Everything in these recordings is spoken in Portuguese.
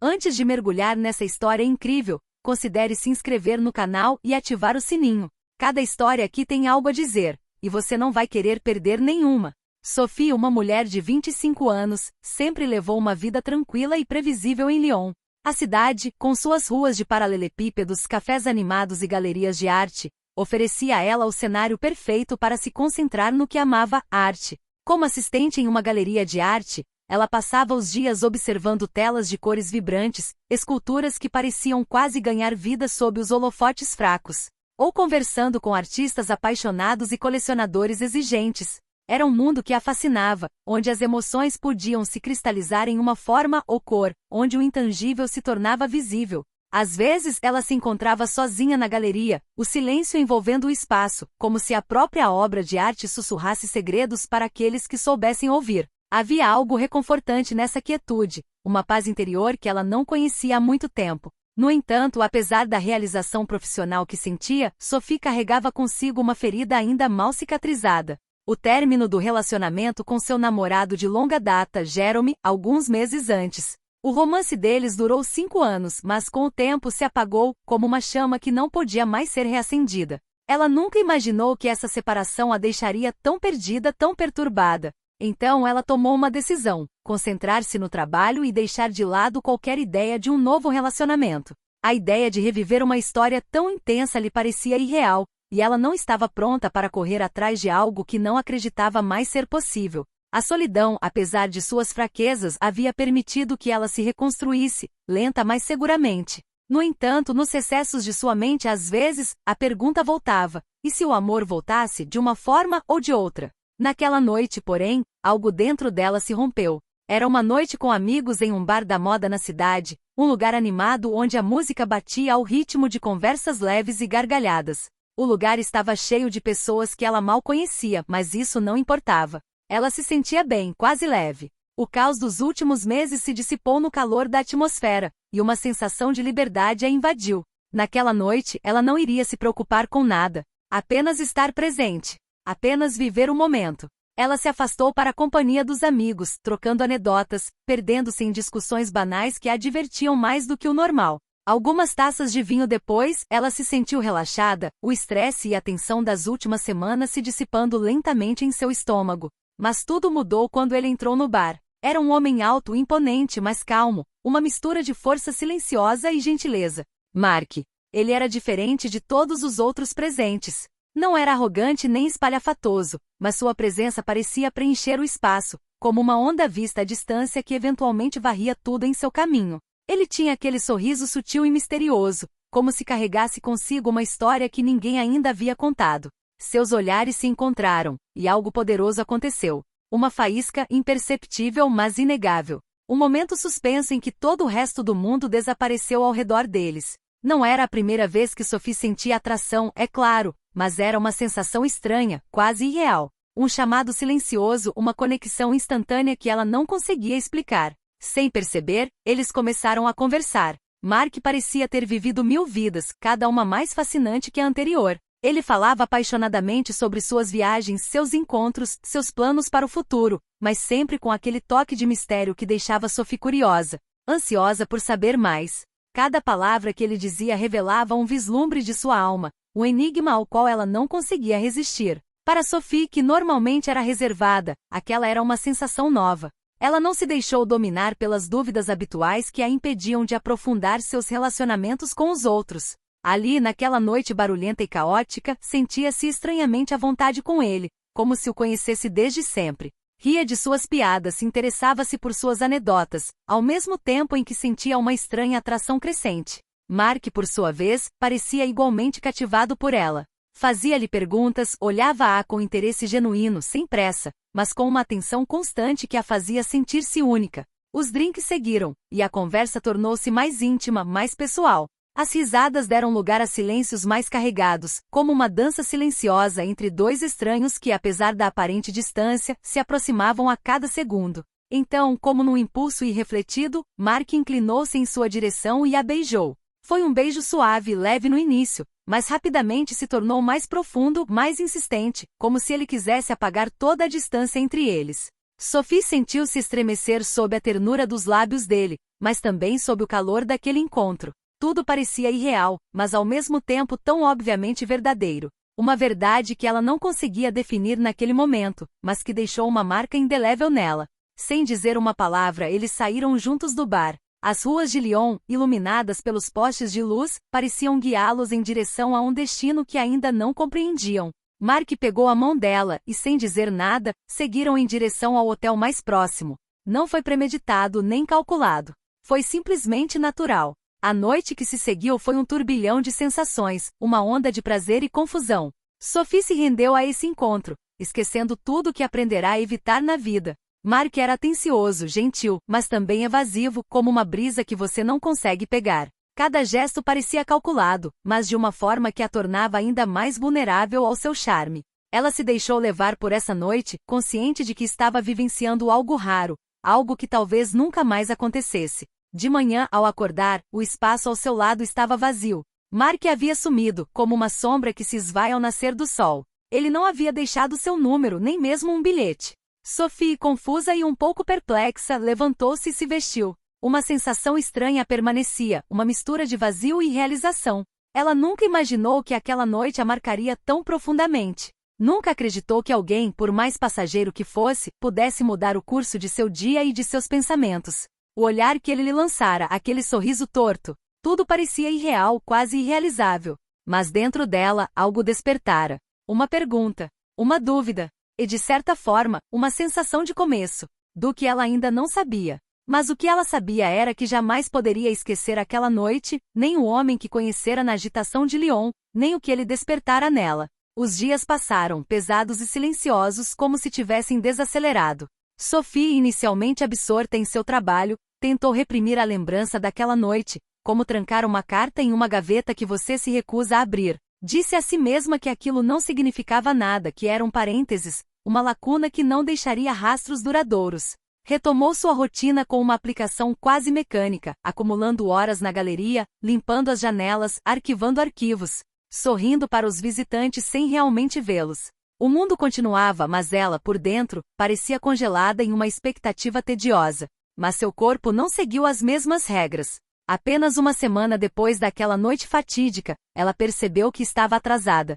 Antes de mergulhar nessa história incrível, considere se inscrever no canal e ativar o sininho. Cada história aqui tem algo a dizer, e você não vai querer perder nenhuma. Sophie, uma mulher de 25 anos, sempre levou uma vida tranquila e previsível em Lyon. A cidade, com suas ruas de paralelepípedos, cafés animados e galerias de arte, oferecia a ela o cenário perfeito para se concentrar no que amava, a arte. Como assistente em uma galeria de arte, ela passava os dias observando telas de cores vibrantes, esculturas que pareciam quase ganhar vida sob os holofotes fracos, ou conversando com artistas apaixonados e colecionadores exigentes. Era um mundo que a fascinava, onde as emoções podiam se cristalizar em uma forma ou cor, onde o intangível se tornava visível. Às vezes ela se encontrava sozinha na galeria, o silêncio envolvendo o espaço, como se a própria obra de arte sussurrasse segredos para aqueles que soubessem ouvir. Havia algo reconfortante nessa quietude, uma paz interior que ela não conhecia há muito tempo. No entanto, apesar da realização profissional que sentia, Sophie carregava consigo uma ferida ainda mal cicatrizada. O término do relacionamento com seu namorado de longa data, Jerome, alguns meses antes. O romance deles durou 5 anos, mas com o tempo se apagou, como uma chama que não podia mais ser reacendida. Ela nunca imaginou que essa separação a deixaria tão perdida, tão perturbada. Então ela tomou uma decisão: concentrar-se no trabalho e deixar de lado qualquer ideia de um novo relacionamento. A ideia de reviver uma história tão intensa lhe parecia irreal, e ela não estava pronta para correr atrás de algo que não acreditava mais ser possível. A solidão, apesar de suas fraquezas, havia permitido que ela se reconstruísse, lenta mas seguramente. No entanto, nos recessos de sua mente às vezes, a pergunta voltava: e se o amor voltasse de uma forma ou de outra? Naquela noite, porém, algo dentro dela se rompeu. Era uma noite com amigos em um bar da moda na cidade, um lugar animado onde a música batia ao ritmo de conversas leves e gargalhadas. O lugar estava cheio de pessoas que ela mal conhecia, mas isso não importava. Ela se sentia bem, quase leve. O caos dos últimos meses se dissipou no calor da atmosfera, e uma sensação de liberdade a invadiu. Naquela noite, ela não iria se preocupar com nada, apenas estar presente. Apenas viver o momento. Ela se afastou para a companhia dos amigos, trocando anedotas, perdendo-se em discussões banais que a divertiam mais do que o normal. Algumas taças de vinho depois, ela se sentiu relaxada, o estresse e a tensão das últimas semanas se dissipando lentamente em seu estômago. Mas tudo mudou quando ele entrou no bar. Era um homem alto, imponente, mas calmo, uma mistura de força silenciosa e gentileza. Mark. Ele era diferente de todos os outros presentes. Não era arrogante nem espalhafatoso, mas sua presença parecia preencher o espaço, como uma onda vista à distância que eventualmente varria tudo em seu caminho. Ele tinha aquele sorriso sutil e misterioso, como se carregasse consigo uma história que ninguém ainda havia contado. Seus olhares se encontraram, e algo poderoso aconteceu. Uma faísca imperceptível mas inegável. Um momento suspenso em que todo o resto do mundo desapareceu ao redor deles. Não era a primeira vez que Sophie sentia atração, é claro, mas era uma sensação estranha, quase irreal. Um chamado silencioso, uma conexão instantânea que ela não conseguia explicar. Sem perceber, eles começaram a conversar. Mark parecia ter vivido 1000 vidas, cada uma mais fascinante que a anterior. Ele falava apaixonadamente sobre suas viagens, seus encontros, seus planos para o futuro, mas sempre com aquele toque de mistério que deixava Sophie curiosa, ansiosa por saber mais. Cada palavra que ele dizia revelava um vislumbre de sua alma, um enigma ao qual ela não conseguia resistir. Para Sophie, que normalmente era reservada, aquela era uma sensação nova. Ela não se deixou dominar pelas dúvidas habituais que a impediam de aprofundar seus relacionamentos com os outros. Ali, naquela noite barulhenta e caótica, sentia-se estranhamente à vontade com ele, como se o conhecesse desde sempre. Ria de suas piadas, interessava-se por suas anedotas, ao mesmo tempo em que sentia uma estranha atração crescente. Mark, por sua vez, parecia igualmente cativado por ela. Fazia-lhe perguntas, olhava-a com interesse genuíno, sem pressa, mas com uma atenção constante que a fazia sentir-se única. Os drinks seguiram, e a conversa tornou-se mais íntima, mais pessoal. As risadas deram lugar a silêncios mais carregados, como uma dança silenciosa entre dois estranhos que, apesar da aparente distância, se aproximavam a cada segundo. Então, como num impulso irrefletido, Mark inclinou-se em sua direção e a beijou. Foi um beijo suave e leve no início, mas rapidamente se tornou mais profundo, mais insistente, como se ele quisesse apagar toda a distância entre eles. Sophie sentiu-se estremecer sob a ternura dos lábios dele, mas também sob o calor daquele encontro. Tudo parecia irreal, mas ao mesmo tempo tão obviamente verdadeiro. Uma verdade que ela não conseguia definir naquele momento, mas que deixou uma marca indelével nela. Sem dizer uma palavra, eles saíram juntos do bar. As ruas de Lyon, iluminadas pelos postes de luz, pareciam guiá-los em direção a um destino que ainda não compreendiam. Mark pegou a mão dela, e sem dizer nada, seguiram em direção ao hotel mais próximo. Não foi premeditado nem calculado. Foi simplesmente natural. A noite que se seguiu foi um turbilhão de sensações, uma onda de prazer e confusão. Sophie se rendeu a esse encontro, esquecendo tudo o que aprenderá a evitar na vida. Mark era atencioso, gentil, mas também evasivo, como uma brisa que você não consegue pegar. Cada gesto parecia calculado, mas de uma forma que a tornava ainda mais vulnerável ao seu charme. Ela se deixou levar por essa noite, consciente de que estava vivenciando algo raro, algo que talvez nunca mais acontecesse. De manhã, ao acordar, o espaço ao seu lado estava vazio. Mark havia sumido, como uma sombra que se esvai ao nascer do sol. Ele não havia deixado seu número, nem mesmo um bilhete. Sophie, confusa e um pouco perplexa, levantou-se e se vestiu. Uma sensação estranha permanecia, uma mistura de vazio e realização. Ela nunca imaginou que aquela noite a marcaria tão profundamente. Nunca acreditou que alguém, por mais passageiro que fosse, pudesse mudar o curso de seu dia e de seus pensamentos. O olhar que ele lhe lançara, aquele sorriso torto, tudo parecia irreal, quase irrealizável. Mas dentro dela, algo despertara. Uma pergunta, uma dúvida, e de certa forma, uma sensação de começo, do que ela ainda não sabia. Mas o que ela sabia era que jamais poderia esquecer aquela noite, nem o homem que conhecera na agitação de Lyon, nem o que ele despertara nela. Os dias passaram, pesados e silenciosos, como se tivessem desacelerado. Sophie, inicialmente absorta em seu trabalho, tentou reprimir a lembrança daquela noite, como trancar uma carta em uma gaveta que você se recusa a abrir. Disse a si mesma que aquilo não significava nada, que era um parênteses, uma lacuna que não deixaria rastros duradouros. Retomou sua rotina com uma aplicação quase mecânica, acumulando horas na galeria, limpando as janelas, arquivando arquivos, sorrindo para os visitantes sem realmente vê-los. O mundo continuava, mas ela, por dentro, parecia congelada em uma expectativa tediosa. Mas seu corpo não seguiu as mesmas regras. Apenas uma semana depois daquela noite fatídica, ela percebeu que estava atrasada.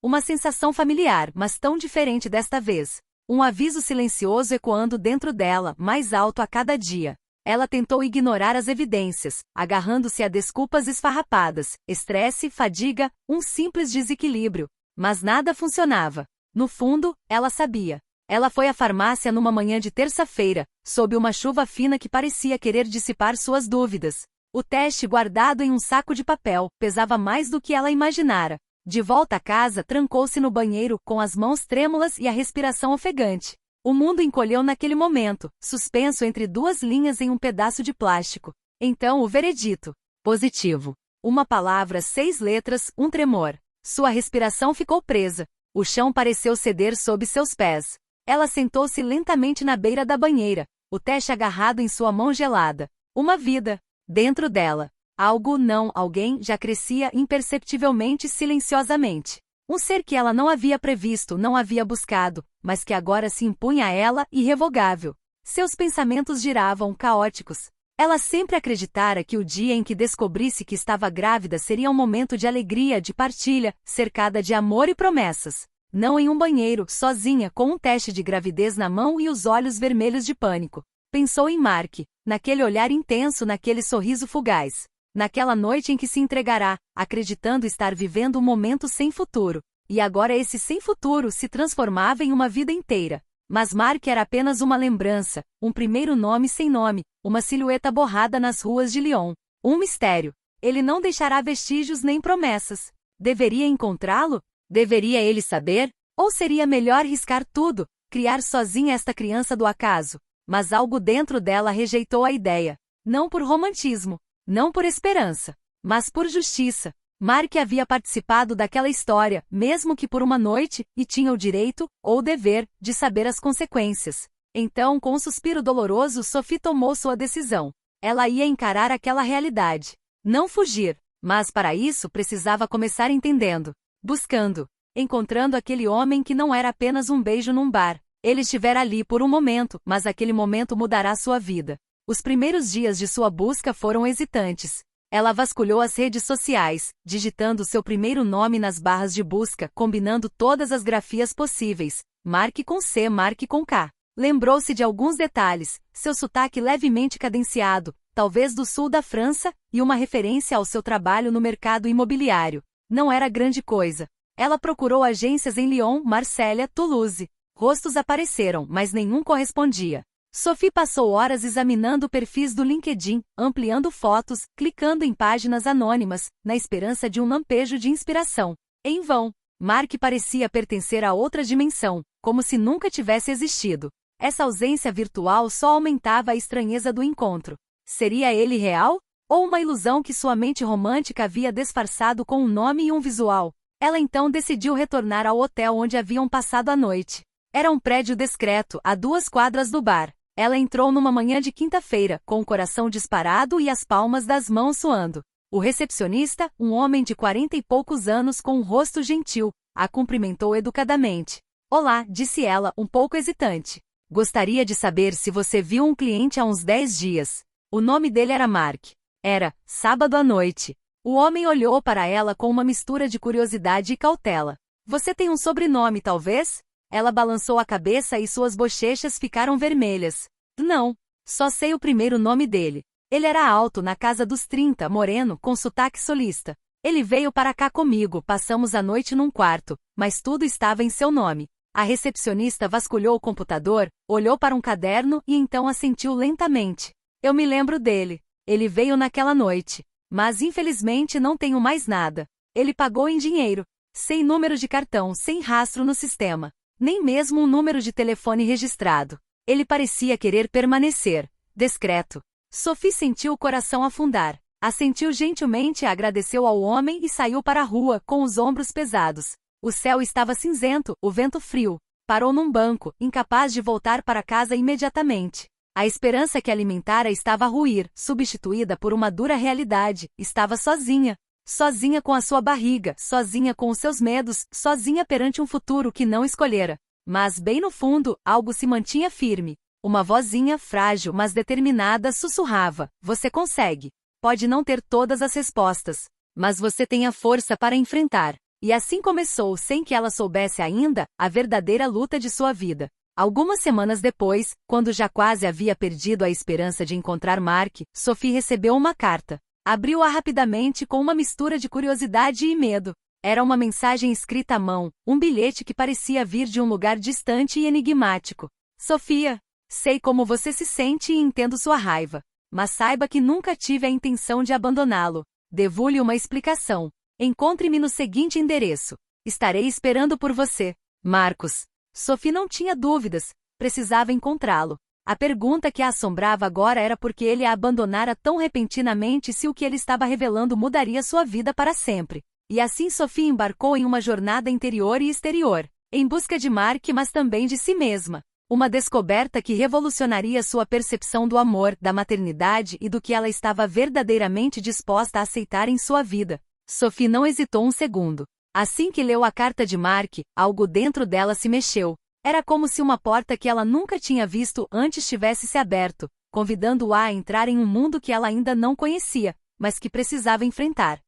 Uma sensação familiar, mas tão diferente desta vez. Um aviso silencioso ecoando dentro dela, mais alto a cada dia. Ela tentou ignorar as evidências, agarrando-se a desculpas esfarrapadas, estresse, fadiga, um simples desequilíbrio. Mas nada funcionava. No fundo, ela sabia. Ela foi à farmácia numa manhã de terça-feira, sob uma chuva fina que parecia querer dissipar suas dúvidas. O teste, guardado em um saco de papel, pesava mais do que ela imaginara. De volta a casa, trancou-se no banheiro, com as mãos trêmulas e a respiração ofegante. O mundo encolheu naquele momento, suspenso entre duas linhas em um pedaço de plástico. Então o veredito. Positivo. Uma palavra, 6 letras, um tremor. Sua respiração ficou presa. O chão pareceu ceder sob seus pés. Ela sentou-se lentamente na beira da banheira, o teste agarrado em sua mão gelada. Uma vida. Dentro dela. Algo não, alguém já crescia imperceptivelmente, silenciosamente. Um ser que ela não havia previsto, não havia buscado, mas que agora se impunha a ela, irrevogável. Seus pensamentos giravam, caóticos. Ela sempre acreditara que o dia em que descobrisse que estava grávida seria um momento de alegria, de partilha, cercada de amor e promessas. Não em um banheiro, sozinha, com um teste de gravidez na mão e os olhos vermelhos de pânico. Pensou em Mark, naquele olhar intenso, naquele sorriso fugaz. Naquela noite em que se entregará, acreditando estar vivendo um momento sem futuro. E agora esse sem futuro se transformava em uma vida inteira. Mas Mark era apenas uma lembrança, um primeiro nome sem nome, uma silhueta borrada nas ruas de Lyon. Um mistério. Ele não deixará vestígios nem promessas. Deveria encontrá-lo? Deveria ele saber? Ou seria melhor riscar tudo, criar sozinha esta criança do acaso? Mas algo dentro dela rejeitou a ideia. Não por romantismo. Não por esperança, mas por justiça. Mark havia participado daquela história, mesmo que por uma noite, e tinha o direito, ou o dever, de saber as consequências. Então, com um suspiro doloroso, Sophie tomou sua decisão. Ela ia encarar aquela realidade. Não fugir, mas para isso precisava começar entendendo, buscando, encontrando aquele homem que não era apenas um beijo num bar. Ele estivera ali por um momento, mas aquele momento mudará sua vida. Os primeiros dias de sua busca foram hesitantes. Ela vasculhou as redes sociais, digitando seu primeiro nome nas barras de busca, combinando todas as grafias possíveis, Mark com C, Mark com K. Lembrou-se de alguns detalhes, seu sotaque levemente cadenciado, talvez do sul da França, e uma referência ao seu trabalho no mercado imobiliário. Não era grande coisa. Ela procurou agências em Lyon, Marselha, Toulouse. Rostos apareceram, mas nenhum correspondia. Sophie passou horas examinando perfis do LinkedIn, ampliando fotos, clicando em páginas anônimas, na esperança de um lampejo de inspiração. Em vão. Mark parecia pertencer a outra dimensão, como se nunca tivesse existido. Essa ausência virtual só aumentava a estranheza do encontro. Seria ele real? Ou uma ilusão que sua mente romântica havia disfarçado com um nome e um visual? Ela então decidiu retornar ao hotel onde haviam passado a noite. Era um prédio discreto, a 2 quadras do bar. Ela entrou numa manhã de quinta-feira, com o coração disparado e as palmas das mãos suando. O recepcionista, um homem de 40 e poucos anos com um rosto gentil, a cumprimentou educadamente. Olá, disse ela, um pouco hesitante. Gostaria de saber se você viu um cliente há uns 10 dias. O nome dele era Mark. Era, sábado à noite. O homem olhou para ela com uma mistura de curiosidade e cautela. Você tem um sobrenome, talvez? Ela balançou a cabeça e suas bochechas ficaram vermelhas. Não. Só sei o primeiro nome dele. Ele era alto, na casa dos 30, moreno, com sotaque sulista. Ele veio para cá comigo, passamos a noite num quarto, mas tudo estava em seu nome. A recepcionista vasculhou o computador, olhou para um caderno e então assentiu lentamente. Eu me lembro dele. Ele veio naquela noite. Mas infelizmente não tenho mais nada. Ele pagou em dinheiro. Sem número de cartão, sem rastro no sistema. Nem mesmo um número de telefone registrado. Ele parecia querer permanecer discreto. Sophie sentiu o coração afundar. Assentiu gentilmente, agradeceu ao homem e saiu para a rua, com os ombros pesados. O céu estava cinzento, o vento frio. Parou num banco, incapaz de voltar para casa imediatamente. A esperança que alimentara estava a ruir, substituída por uma dura realidade. Estava sozinha. Sozinha com a sua barriga, sozinha com os seus medos, sozinha perante um futuro que não escolhera. Mas bem no fundo, algo se mantinha firme. Uma vozinha, frágil mas determinada, sussurrava: você consegue. Pode não ter todas as respostas, mas você tem a força para enfrentar. E assim começou, sem que ela soubesse ainda, a verdadeira luta de sua vida. Algumas semanas depois, quando já quase havia perdido a esperança de encontrar Mark, Sophie recebeu uma carta. Abriu-a rapidamente com uma mistura de curiosidade e medo. Era uma mensagem escrita à mão, um bilhete que parecia vir de um lugar distante e enigmático. Sofia, sei como você se sente e entendo sua raiva. Mas saiba que nunca tive a intenção de abandoná-lo. Devo-lhe uma explicação. Encontre-me no seguinte endereço. Estarei esperando por você. Marcos. Sophie não tinha dúvidas. Precisava encontrá-lo. A pergunta que a assombrava agora era por que ele a abandonara tão repentinamente, se o que ele estava revelando mudaria sua vida para sempre. E assim Sophie embarcou em uma jornada interior e exterior, em busca de Mark, mas também de si mesma. Uma descoberta que revolucionaria sua percepção do amor, da maternidade e do que ela estava verdadeiramente disposta a aceitar em sua vida. Sophie não hesitou um segundo. Assim que leu a carta de Mark, algo dentro dela se mexeu. Era como se uma porta que ela nunca tinha visto antes tivesse se aberto, convidando-a a entrar em um mundo que ela ainda não conhecia, mas que precisava enfrentar.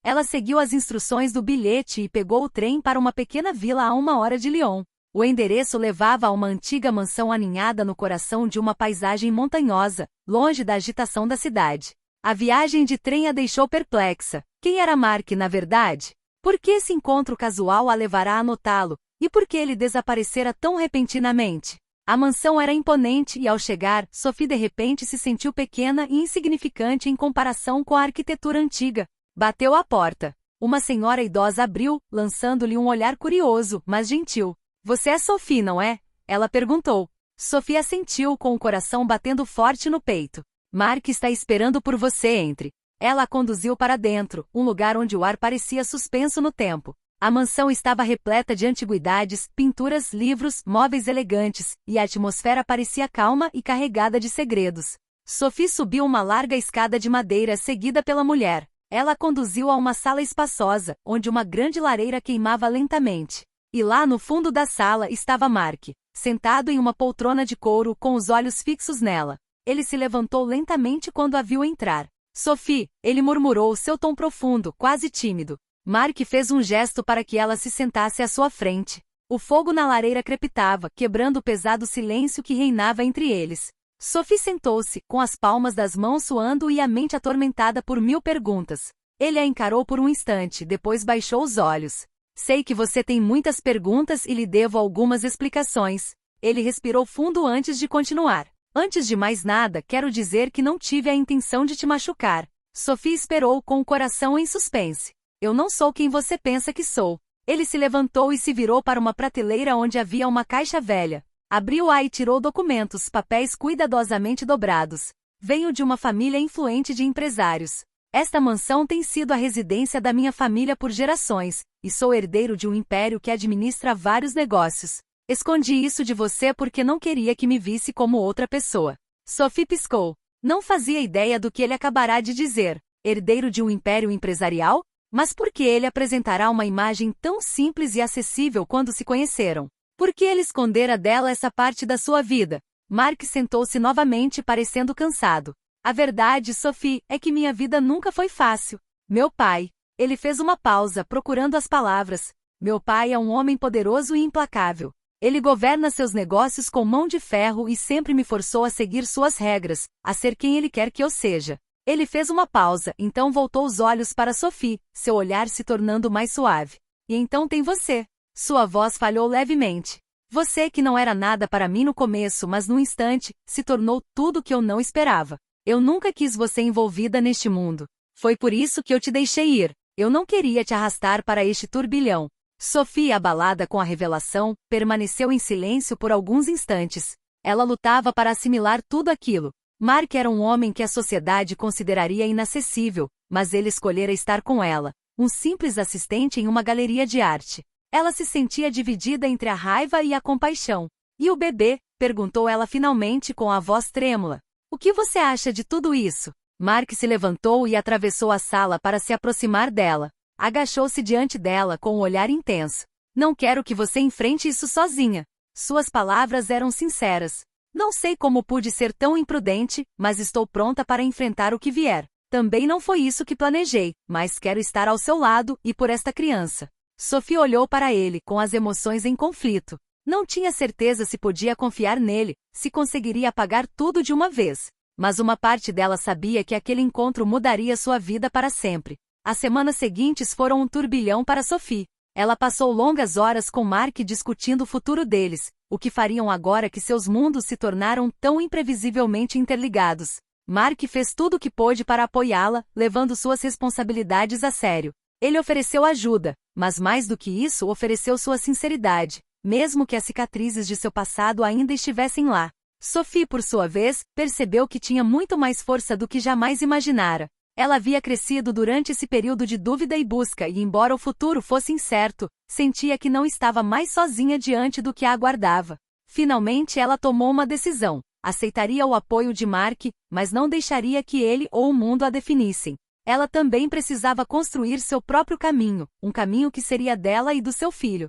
Ela seguiu as instruções do bilhete e pegou o trem para uma pequena vila a 1 hora de Lyon. O endereço levava a uma antiga mansão aninhada no coração de uma paisagem montanhosa, longe da agitação da cidade. A viagem de trem a deixou perplexa. Quem era Mark na verdade? Por que esse encontro casual a levará a notá-lo? E por que ele desaparecera tão repentinamente? A mansão era imponente e, ao chegar, Sophie de repente se sentiu pequena e insignificante em comparação com a arquitetura antiga. Bateu à porta. Uma senhora idosa abriu, lançando-lhe um olhar curioso, mas gentil. Você é Sophie, não é? Ela perguntou. Sophie assentiu, com o coração batendo forte no peito. Mark está esperando por você, entre. Ela a conduziu para dentro, um lugar onde o ar parecia suspenso no tempo. A mansão estava repleta de antiguidades, pinturas, livros, móveis elegantes, e a atmosfera parecia calma e carregada de segredos. Sophie subiu uma larga escada de madeira seguida pela mulher. Ela a conduziu a uma sala espaçosa, onde uma grande lareira queimava lentamente. E lá no fundo da sala estava Mark, sentado em uma poltrona de couro com os olhos fixos nela. Ele se levantou lentamente quando a viu entrar. Sophie, ele murmurou seu tom profundo, quase tímido. Mark fez um gesto para que ela se sentasse à sua frente. O fogo na lareira crepitava, quebrando o pesado silêncio que reinava entre eles. Sophie sentou-se, com as palmas das mãos suando e a mente atormentada por 1000 perguntas. Ele a encarou por um instante, depois baixou os olhos. Sei que você tem muitas perguntas e lhe devo algumas explicações. Ele respirou fundo antes de continuar. Antes de mais nada, quero dizer que não tive a intenção de te machucar. Sophie esperou com o coração em suspense. Eu não sou quem você pensa que sou. Ele se levantou e se virou para uma prateleira onde havia uma caixa velha. Abriu-a e tirou documentos, papéis cuidadosamente dobrados. Venho de uma família influente de empresários. Esta mansão tem sido a residência da minha família por gerações, e sou herdeiro de um império que administra vários negócios. Escondi isso de você porque não queria que me visse como outra pessoa. Sophie piscou. Não fazia ideia do que ele acabará de dizer. Herdeiro de um império empresarial? Mas por que ele apresentará uma imagem tão simples e acessível quando se conheceram? Por que ele escondera dela essa parte da sua vida? Mark sentou-se novamente parecendo cansado. A verdade, Sophie, é que minha vida nunca foi fácil. Meu pai. Ele fez uma pausa, procurando as palavras. Meu pai é um homem poderoso e implacável. Ele governa seus negócios com mão de ferro e sempre me forçou a seguir suas regras, a ser quem ele quer que eu seja. Ele fez uma pausa, então voltou os olhos para Sophie, seu olhar se tornando mais suave. E então tem você. Sua voz falhou levemente. Você que não era nada para mim no começo, mas num instante, se tornou tudo o que eu não esperava. Eu nunca quis você envolvida neste mundo. Foi por isso que eu te deixei ir. Eu não queria te arrastar para este turbilhão. Sophie, abalada com a revelação, permaneceu em silêncio por alguns instantes. Ela lutava para assimilar tudo aquilo. Mark era um homem que a sociedade consideraria inacessível, mas ele escolhera estar com ela, um simples assistente em uma galeria de arte. Ela se sentia dividida entre a raiva e a compaixão. E o bebê? Perguntou ela finalmente com a voz trêmula. O que você acha de tudo isso? Mark se levantou e atravessou a sala para se aproximar dela. Agachou-se diante dela com um olhar intenso. Não quero que você enfrente isso sozinha. Suas palavras eram sinceras. Não sei como pude ser tão imprudente, mas estou pronta para enfrentar o que vier. Também não foi isso que planejei, mas quero estar ao seu lado e por esta criança. Sophie olhou para ele, com as emoções em conflito. Não tinha certeza se podia confiar nele, se conseguiria apagar tudo de uma vez. Mas uma parte dela sabia que aquele encontro mudaria sua vida para sempre. As semanas seguintes foram um turbilhão para Sophie. Ela passou longas horas com Mark discutindo o futuro deles, o que fariam agora que seus mundos se tornaram tão imprevisivelmente interligados. Mark fez tudo o que pôde para apoiá-la, levando suas responsabilidades a sério. Ele ofereceu ajuda, mas mais do que isso ofereceu sua sinceridade, mesmo que as cicatrizes de seu passado ainda estivessem lá. Sophie, por sua vez, percebeu que tinha muito mais força do que jamais imaginara. Ela havia crescido durante esse período de dúvida e busca e, embora o futuro fosse incerto, sentia que não estava mais sozinha diante do que a aguardava. Finalmente ela tomou uma decisão. Aceitaria o apoio de Mark, mas não deixaria que ele ou o mundo a definissem. Ela também precisava construir seu próprio caminho, um caminho que seria dela e do seu filho.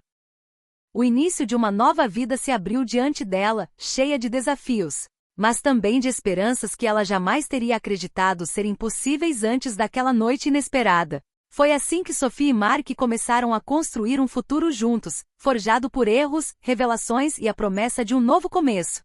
O início de uma nova vida se abriu diante dela, cheia de desafios, mas também de esperanças que ela jamais teria acreditado serem possíveis antes daquela noite inesperada. Foi assim que Sophie e Mark começaram a construir um futuro juntos, forjado por erros, revelações e a promessa de um novo começo.